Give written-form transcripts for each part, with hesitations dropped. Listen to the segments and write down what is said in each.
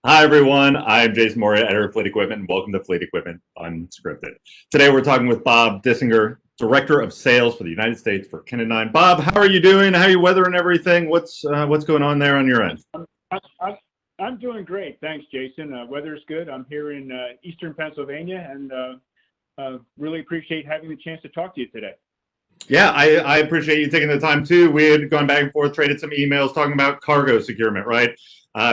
Hi, everyone. I'm Jason Moria, editor of Fleet Equipment, and welcome to Fleet Equipment Unscripted. Today, we're talking with Bob Dissinger, Director of Sales for the United States for Kinedyne. Bob, how are you doing? How are you weathering everything? What's going on there on your end? I'm, I'm doing great. Thanks, Jason. Weather's good. I'm here in eastern Pennsylvania and really appreciate having the chance to talk to you today. Yeah, I appreciate you taking the time too. We had gone back and forth, traded some emails talking about cargo securement, right?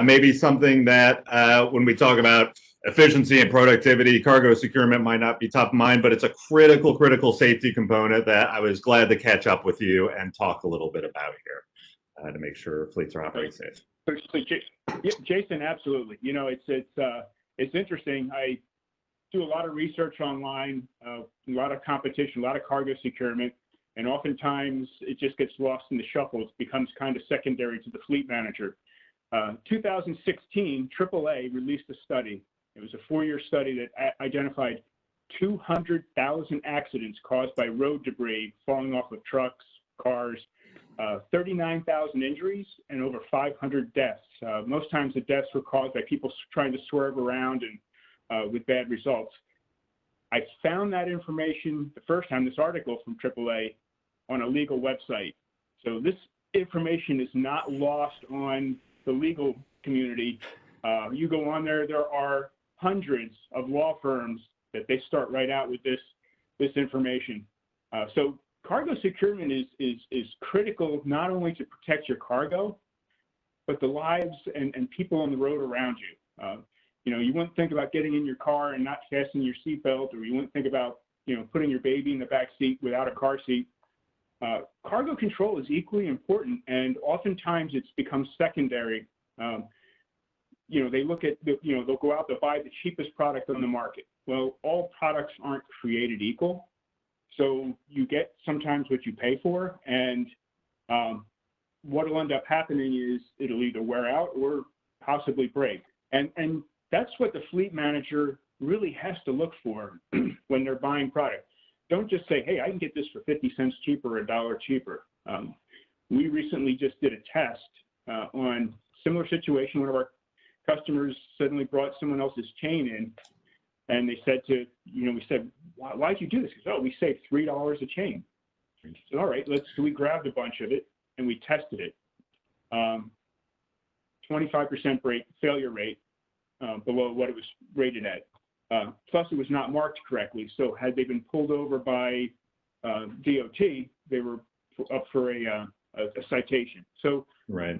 Maybe something that when we talk about efficiency and productivity, cargo securement might not be top of mind, but it's a critical safety component that I was glad to catch up with you and talk a little bit about here to make sure fleets are operating safe. Jason, absolutely. You know, it's interesting. I do a lot of research online, a lot of competition, a lot of cargo securement. And oftentimes it just gets lost in the shuffle. It becomes kind of secondary to the fleet manager. 2016, AAA released a study. It was a 4-year study that identified 200,000 accidents caused by road debris falling off of trucks, cars, 39,000 injuries, and over 500 deaths. Most times the deaths were caused by people trying to swerve around and with bad results. I found that information the first time, this article from AAA, on a legal website. So this information is not lost on the legal community. You go on there, there are hundreds of law firms that they start right out with this information. So cargo securement is critical not only to protect your cargo, but the lives and people on the road around you. You know, you wouldn't think about getting in your car and not fastening your seatbelt, or you wouldn't think about, you know, putting your baby in the back seat without a car seat. Cargo control is equally important, and oftentimes it's become secondary. You know, they look at, you know, they'll go out, they'll buy the cheapest product on the market. Well, all products aren't created equal. So you get sometimes what you pay for, and what will end up happening is it'll either wear out or possibly break. And that's what the fleet manager really has to look for when they're buying product. Don't just say, hey, I can get this for 50 cents cheaper or $1 cheaper. We recently just did a test on similar situation. One of our customers suddenly brought someone else's chain in, and they said to, you know, we said, why'd you do this? He said, oh, we saved $3 a chain. I said, all right, so we grabbed a bunch of it and we tested it. 25% failure rate below what it was rated at. Plus, it was not marked correctly. So had they been pulled over by DOT, they were up for a citation. So, Right.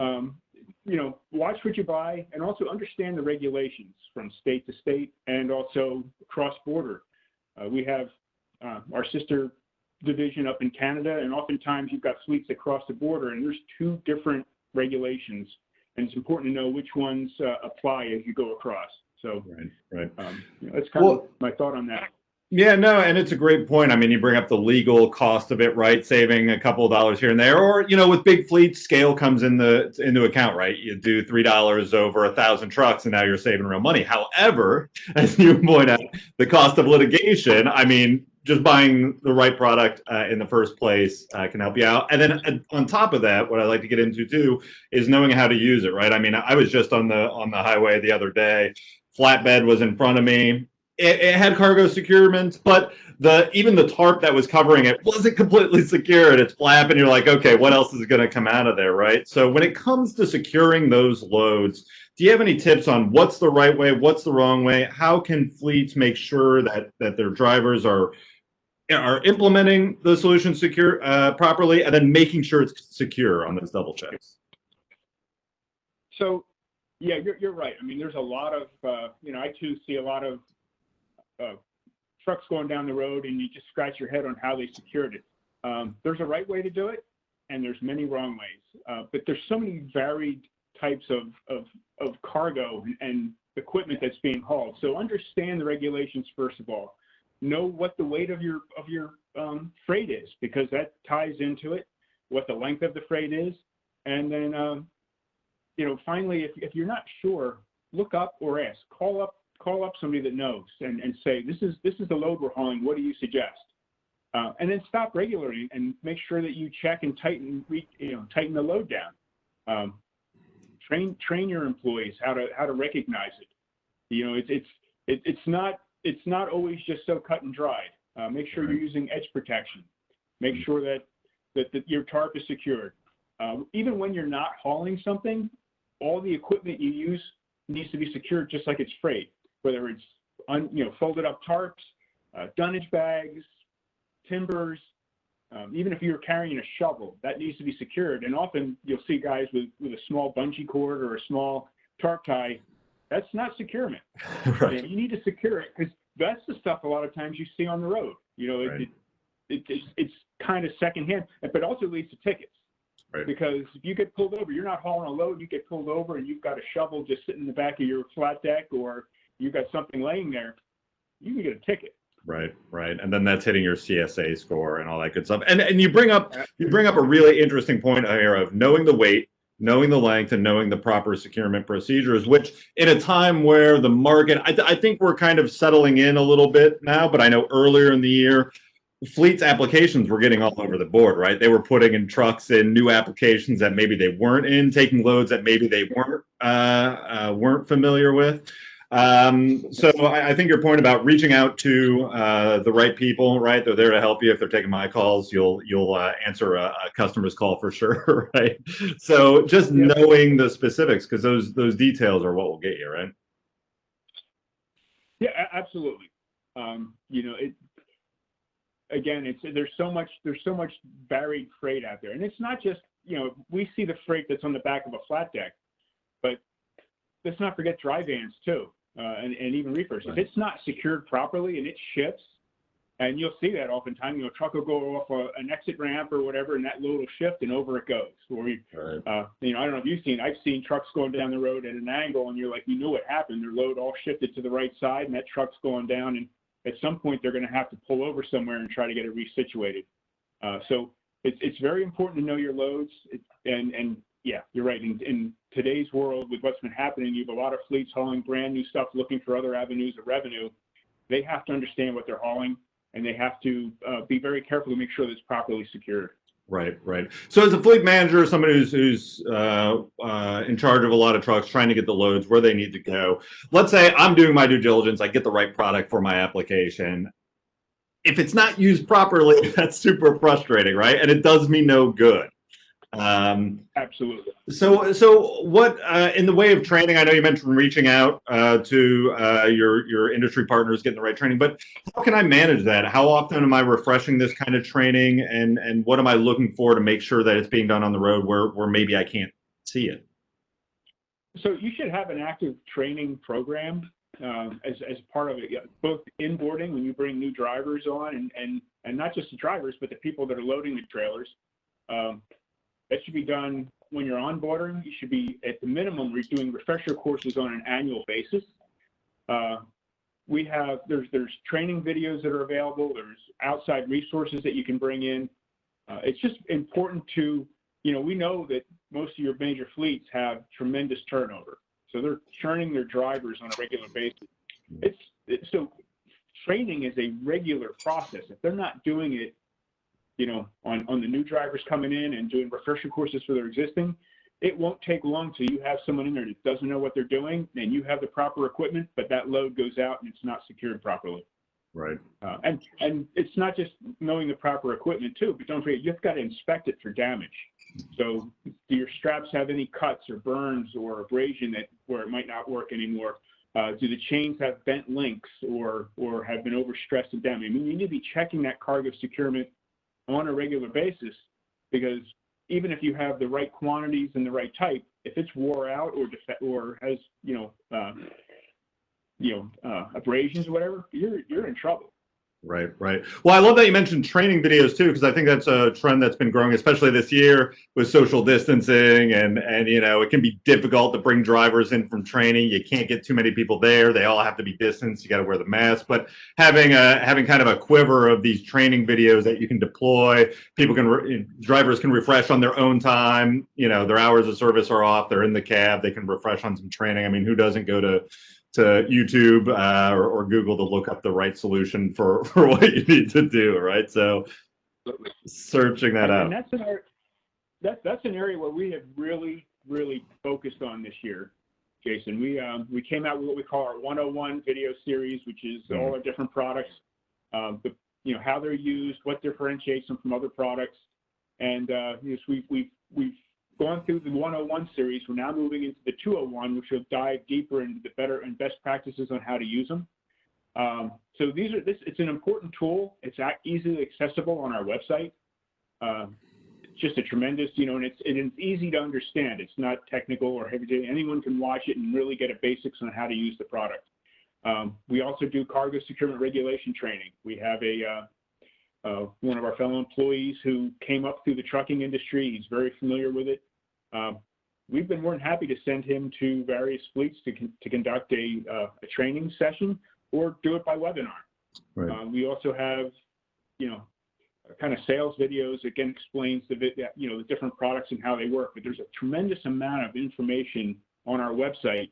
You know, watch what you buy, and also understand the regulations from state to state and also cross-border. We have our sister division up in Canada, and oftentimes you've got fleets that cross the border, and there's 2 different regulations, and it's important to know which ones apply as you go across. So, right. You know, that's kind of my thought on that. Yeah, no, and it's a great point. I mean, you bring up the legal cost of it, right? Saving a couple of dollars here and there, or you know, with big fleets, scale comes into account, right? You do $3 over 1,000 trucks, and now you're saving real money. However, as you point out, the cost of litigation. I mean, just buying the right product in the first place can help you out. And then on top of that, what I like to get into too is knowing how to use it, right? I mean, I was just on the highway the other day. Flatbed was in front of me. It had cargo securement, but even the tarp that was covering it wasn't completely secured. It's flapping. You're like, okay, what else is going to come out of there, right? So when it comes to securing those loads, do you have any tips on what's the right way, what's the wrong way? How can fleets make sure that their drivers are implementing the solution secure properly, and then making sure it's secure on those double checks? So, yeah, you're right. I mean, there's a lot of, you know, I too see a lot of trucks going down the road, and you just scratch your head on how they secured it. There's a right way to do it, and there's many wrong ways. But there's so many varied types of cargo and equipment that's being hauled. So understand the regulations first of all. Know what the weight of your freight is, because that ties into it. What the length of the freight is, and then you know, finally, if you're not sure, look up or ask. Call up somebody that knows and say, this is the load we're hauling. What do you suggest? And then stop regularly and make sure that you check and tighten the load down. train your employees how to recognize it. You know, it's not always just so cut and dried. Make sure you're using edge protection. Make sure that your tarp is secured. Even when you're not hauling something, all the equipment you use needs to be secured just like it's freight, whether it's folded up tarps, dunnage bags, timbers, even if you're carrying a shovel, that needs to be secured. And often you'll see guys with a small bungee cord or a small tarp tie. That's not securement. Right. You need to secure it, because that's the stuff a lot of times you see on the road. Right. It's kind of secondhand, but also leads to tickets. Right. Because if you get pulled over, you're not hauling a load, you get pulled over and you've got a shovel just sitting in the back of your flat deck, or you've got something laying there, you can get a ticket. Right, right. And then that's hitting your CSA score and all that good stuff. And you bring up a really interesting point here of knowing the weight, knowing the length, and knowing the proper securement procedures, which in a time where the market, I think we're kind of settling in a little bit now, but I know earlier in the year, fleet's applications were getting all over the board, right? They were putting in trucks in new applications that maybe they weren't in, taking loads that maybe they weren't familiar with. So I think your point about reaching out to the right people, right? They're there to help you. If they're taking my calls, you'll answer a customer's call for sure, right? So just knowing the specifics, because those details are what will get you, right? Yeah, absolutely. Again, there's so much varied freight out there, and it's not just, we see the freight that's on the back of a flat deck, but let's not forget dry vans too, and even reefers. Right. If it's not secured properly and it ships, and you'll see that oftentimes, a truck will go off an exit ramp or whatever, and that load will shift and over it goes. Or right. I don't know if I've seen trucks going down the road at an angle, and you're like, what happened? Their load all shifted to the right side, and that truck's going down, and at some point they're going to have to pull over somewhere and try to get it resituated. So it's very important to know your loads, and yeah, you're right. In today's world, with what's been happening, you have a lot of fleets hauling brand new stuff, looking for other avenues of revenue. They have to understand what they're hauling, and they have to be very careful to make sure that it's properly secured. Right, right. So as a fleet manager, somebody who's in charge of a lot of trucks, trying to get the loads where they need to go. Let's say I'm doing my due diligence, I get the right product for my application. If it's not used properly, that's super frustrating, right? And it does me no good. Absolutely. So what in the way of training? I know you mentioned reaching out to your industry partners, getting the right training, but how can I manage that? How often am I refreshing this kind of training, and what am I looking for to make sure that it's being done on the road where maybe I can't see it? So you should have an active training program as part of it, both inboarding when you bring new drivers on, and not just the drivers, but the people that are loading the trailers. That should be done when you're onboarding. You should be, at the minimum, doing refresher courses on an annual basis. There's training videos that are available. There's outside resources that you can bring in. It's just important to, we know that most of your major fleets have tremendous turnover. So they're churning their drivers on a regular basis. So training is a regular process. If they're not doing it, on the new drivers coming in and doing refresher courses for their existing, it won't take long till you have someone in there that doesn't know what they're doing, and you have the proper equipment, but that load goes out and it's not secured properly. Right. And it's not just knowing the proper equipment too, but don't forget, you've got to inspect it for damage. So do your straps have any cuts or burns or abrasion where it might not work anymore? Do the chains have bent links or have been overstressed and damaged? I mean, you need to be checking that cargo securement on a regular basis, because even if you have the right quantities and the right type, if it's wore out or has abrasions or whatever, you're in trouble. Right, right. Well, I love that you mentioned training videos too, because I think that's a trend that's been growing, especially this year with social distancing, and it can be difficult to bring drivers in from training. You can't get too many people there. They all have to be distanced. You got to wear the mask. But having kind of a quiver of these training videos that you can deploy, drivers can refresh on their own time. Their hours of service are off. They're in the cab. They can refresh on some training. I mean, who doesn't go to YouTube or Google to look up the right solution for what you need to do, right? So searching that out. And that's an area where we have really really focused on this year, Jason. We came out with what we call our 101 video series, which is all our different products, how they're used, what differentiates them from other products, and yes, we've gone through the 101 series. We're now moving into the 201, which will dive deeper into the better and best practices on how to use them. So it's an important tool. It's easily accessible on our website. It's just a tremendous, and it's easy to understand. It's not technical or heavy duty. Anyone can watch it and really get a basics on how to use the product. We also do cargo securement regulation training. We have one of our fellow employees who came up through the trucking industry. He's very familiar with it. We've been more than happy to send him to various fleets to conduct a training session or do it by webinar. Right. We also have, kind of sales videos. Again, explains the different products and how they work. But there's a tremendous amount of information on our website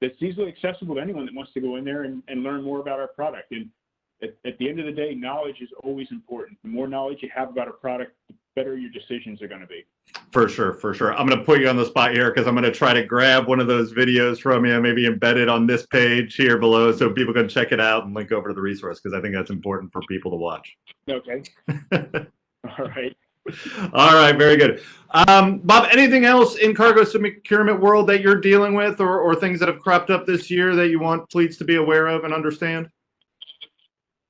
that's easily accessible to anyone that wants to go in there and learn more about our product. And at the end of the day, knowledge is always important. The more knowledge you have about a product, the better your decisions are going to be. For sure, for sure. I'm going to put you on the spot here because I'm going to try to grab one of those videos from you, maybe embed it on this page here below so people can check it out and link over to the resource because I think that's important for people to watch. Okay. All right. All right, very good. Bob, anything else in cargo securement world that you're dealing with or things that have cropped up this year that you want fleets to be aware of and understand?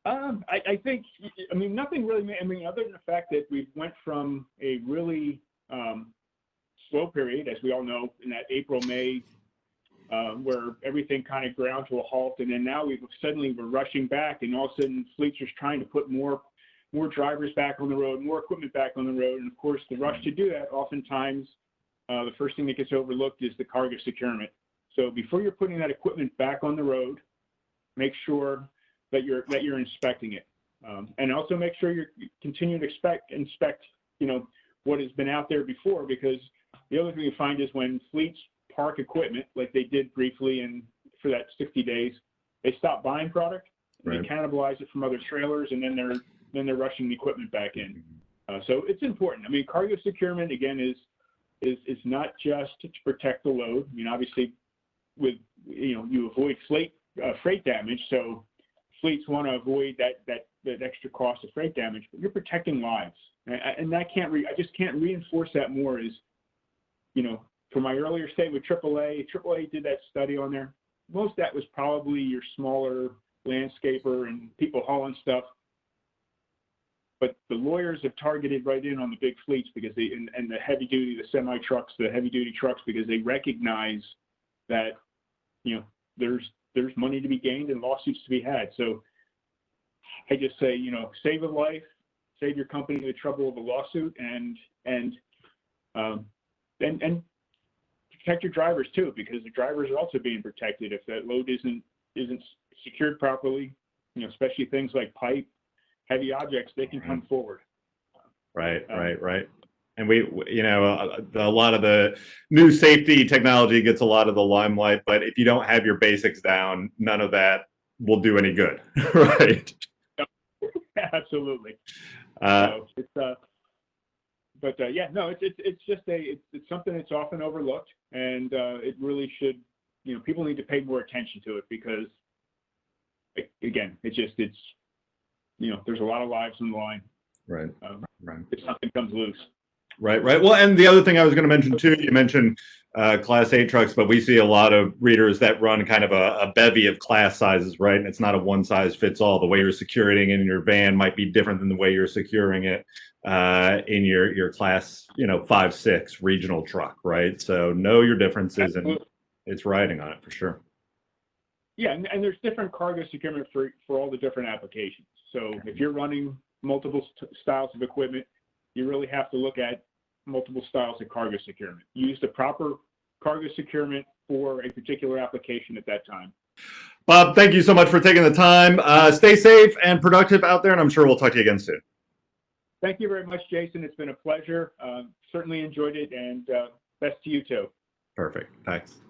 I think, nothing really, other than the fact that we went from a really slow period, as we all know, in that April, May, where everything kind of ground to a halt. And then now we're rushing back, and all of a sudden fleets are trying to put more drivers back on the road, more equipment back on the road. And of course, the rush to do that, oftentimes, the first thing that gets overlooked is the cargo securement. So before you're putting that equipment back on the road, make sure that you're inspecting it, and also make sure you continue to inspect what has been out there before, because the other thing you find is when fleets park equipment like they did briefly and for that 60 days, they stop buying product, right. They cannibalize it from other trailers, and then they're rushing the equipment back in. So it's important. Cargo securement again is not just to protect the load. Obviously, with you avoid freight damage, so fleets want to avoid that extra cost of freight damage, but you're protecting lives, and I just can't reinforce that more. Is from my earlier statement with AAA did that study on there. Most of that was probably your smaller landscaper and people hauling stuff, but the lawyers have targeted right in on the big fleets because and the heavy duty, the semi trucks, the heavy duty trucks, because they recognize that there's money to be gained and lawsuits to be had. So I just say, save a life, save your company the trouble of a lawsuit, and protect your drivers too, because the drivers are also being protected if that load isn't secured properly. Especially things like pipe, heavy objects, they can come forward. Right. And a lot of the new safety technology gets a lot of the limelight, but if you don't have your basics down, none of that will do any good, right? Absolutely. It's something that's often overlooked, and it really should. People need to pay more attention to it because, again, there's a lot of lives on the line. Right. If something comes loose. Right. Well, and the other thing I was going to mention too, you mentioned Class 8 trucks, but we see a lot of readers that run kind of a bevy of class sizes, right? And it's not a one size fits all. The way you're securing it in your van might be different than the way you're securing it in your class, 5, 6 regional truck, right? So know your differences. Absolutely. And it's riding on it for sure. Yeah, and there's different cargo securement for all the different applications. So if you're running multiple styles of equipment, you really have to look at multiple styles of cargo securement. Use the proper cargo securement for a particular application at that time. Bob, thank you so much for taking the time. Stay safe and productive out there, and I'm sure we'll talk to you again soon. Thank you very much, Jason. It's been a pleasure. Certainly enjoyed it, and best to you too. Perfect. Thanks.